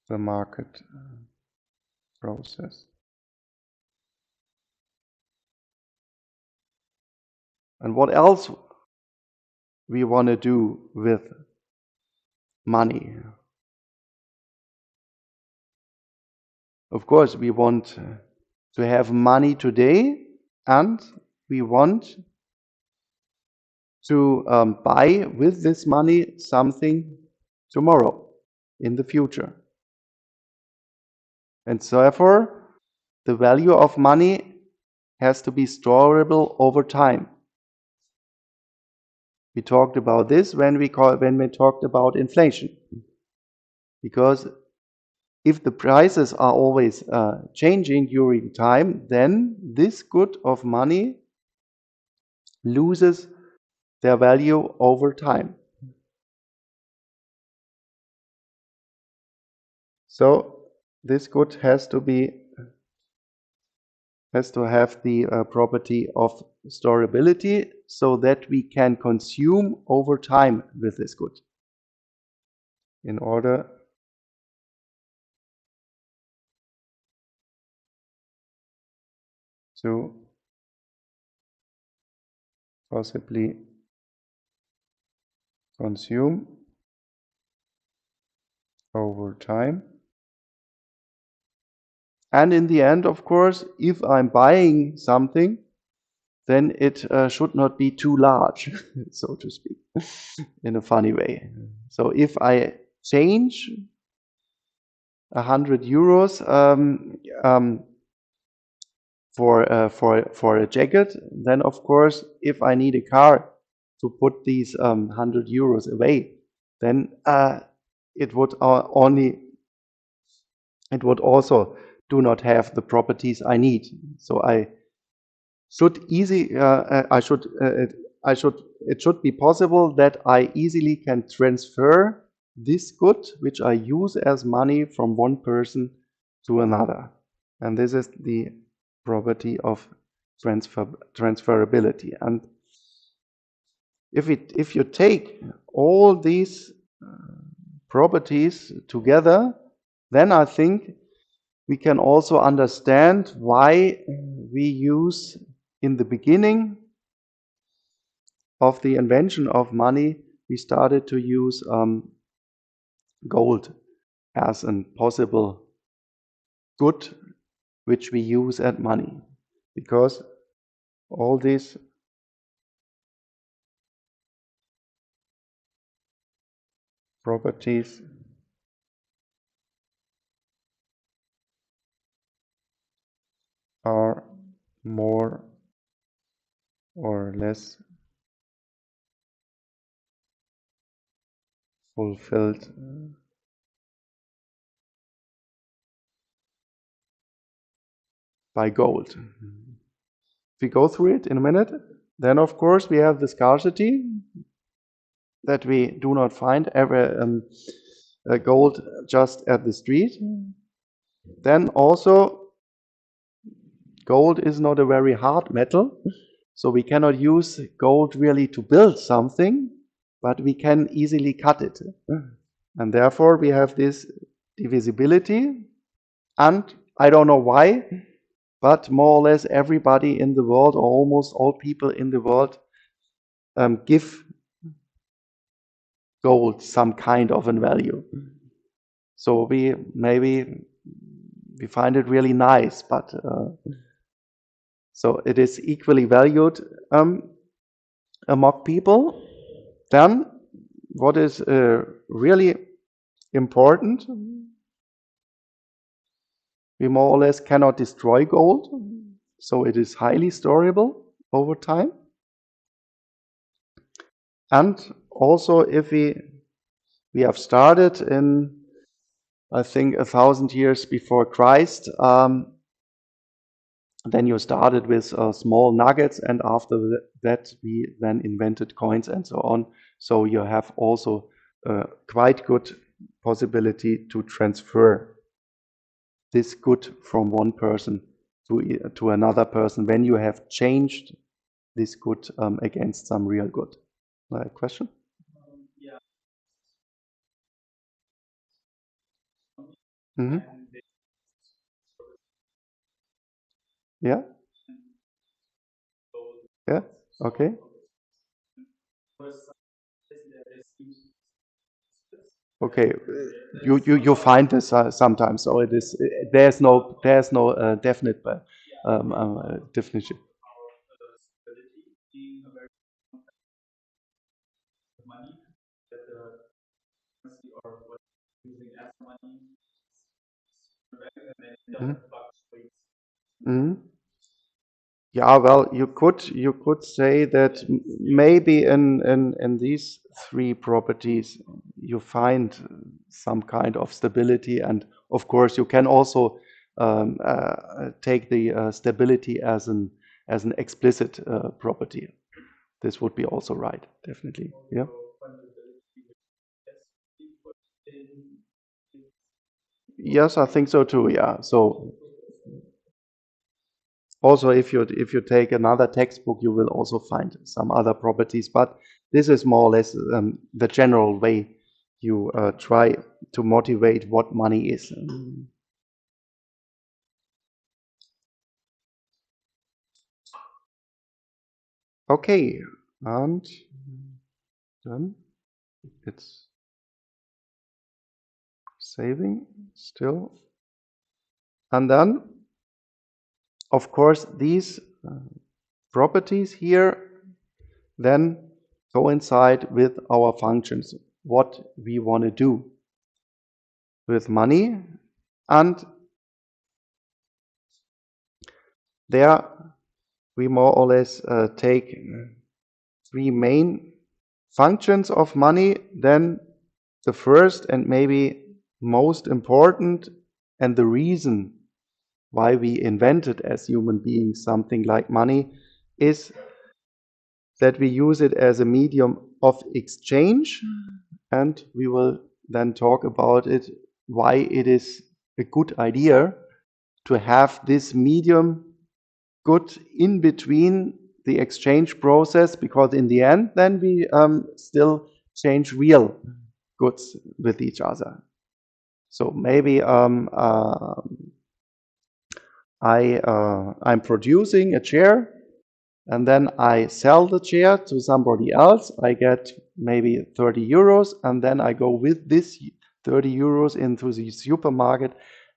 the market process. And what else we want to do with money? Of course, we want to have money today, and we want to buy with this money something tomorrow in the future. And so therefore, the value of money has to be storable over time. We talked about this when we talked about inflation, because if the prices are always changing during time, then this good of money loses their value over time. So this good has to have the property of storability, so that we can consume over time with this good in order to possibly consume over time. And in the end, of course, if I'm buying something, then it should not be too large, so to speak, in a funny way. So if I change 100 euros for a jacket, then of course, if I need a car to put these 100 euros away, then it would also do not have the properties I need. So it should be possible that I easily can transfer this good, which I use as money, from one person to another. And this is the property of transferability. And if you take all these properties together, then I think we can also understand why we use, in the beginning of the invention of money, we started to use gold as a possible good which we use as money, because all these properties are more or less fulfilled by gold. If we go through it in a minute, then of course we have the scarcity, that we do not find ever gold just at the street. Then also, gold is not a very hard metal, so we cannot use gold really to build something, but we can easily cut it. And therefore we have this divisibility, and I don't know why, but more or less everybody in the world, or almost all people in the world, give gold some kind of a value. So we find it really nice, but so it is equally valued among people. Then what is really important, we more or less cannot destroy gold, so it is highly storable over time. And also, if we have started in, I think, 1,000 years before Christ, then you started with small nuggets, and after that we then invented coins and so on. So you have also quite good possibility to transfer this good from one person to another person when you have changed this good against some real good. Question? Hmm. Yeah, yeah, okay. Okay, you find this sometimes, so it is there's no definite definition. Mhm. Mhm. Yeah, well, you could say that maybe in these three properties you find some kind of stability, and of course you can also take the stability as an explicit property. This would be also right, definitely. Yeah. Yes, I think so too. Yeah. So also, if you take another textbook, you will also find some other properties. But this is more or less the general way you try to motivate what money is. Okay, and then it's saving still, and then of course these properties here then coincide with our functions, what we want to do with money, and there we more or less take three main functions of money. Then the first and maybe most important, and the reason why we invented as human beings something like money, is that we use it as a medium of exchange. And we will then talk about it, why it is a good idea to have this medium good in between the exchange process, because in the end then we still change real goods with each other. So maybe I'm producing a chair, and then I sell the chair to somebody else. I get maybe 30 euros, and then I go with this 30 euros into the supermarket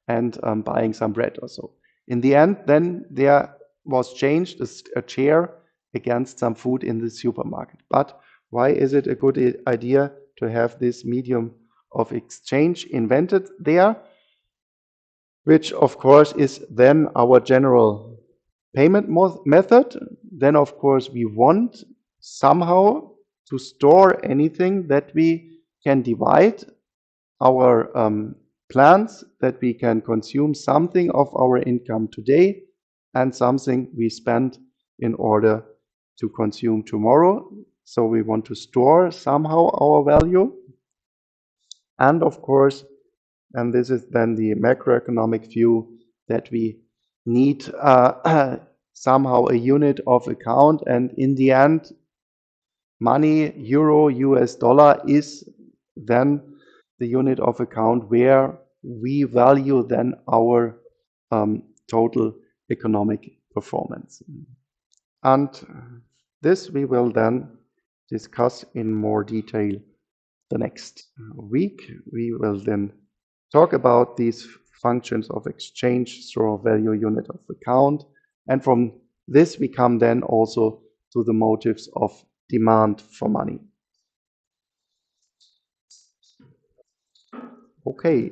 and buying some bread or so. In the end, then there was changed a chair against some food in the supermarket. But why is it a good idea to have this medium of exchange invented there, which of course is then our general payment method? Then of course we want somehow to store anything that we can divide our plans, that we can consume something of our income today and something we spend in order to consume tomorrow. So we want to store somehow our value. And of course, and this is then the macroeconomic view, that we need somehow a unit of account. And in the end, money, euro, US dollar, is then the unit of account where we value then our total economic performance. And this we will then discuss in more detail the next week. We will then talk about these functions of exchange, store value, unit of account. And from this, we come then also to the motives of demand for money. Okay,